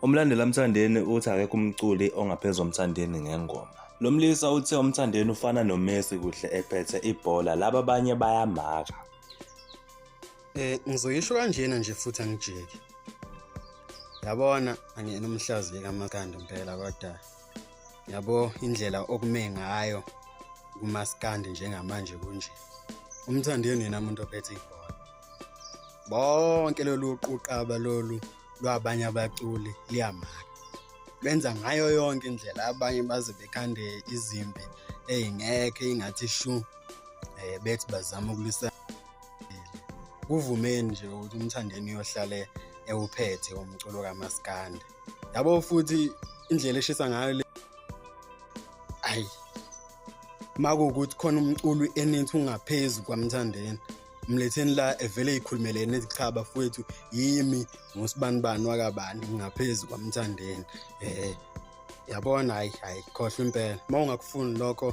Umlandeli kaMthandeni uthi akekho umculi ongaphezu koMthandeni ngengoma. Lo mlisa uthe uMthandeni ufana noMessi kuhle ephethe ibhola, laba abanye bayamaka. Ngizoyisho kanjena nje futhi angijiki. Yabona angiyena umhlazi kaMaskandi impela kodwa yabo indlela okume ngayo kaMaskandi njengamanje kunje. uMthandeni yena umuntu ophethe ibhola. Bonke lolu quqaba lolu lwabanye abaculi liyamaka. Benza ngayo yonke indlela, abanye baze bekhande izimpi ezingekho ingathi shu bethi bazama ukulisa. Kuvumeni nje ukuthi uMthandeni uyohlale ewuphethe umculo kaMaskandi. Yabo futhi indlela eshisa ngayo ayi makuwukuthi khona umculi enithi ungaphezulu kwaMthandeni, mletheni la evele eyikhulumelene nezichaba futhi yimi ngosibanibani wakabani ngaphezulu kwaMthandeni. Yabona hayi khohlwa impela. Mawungakufuni lokho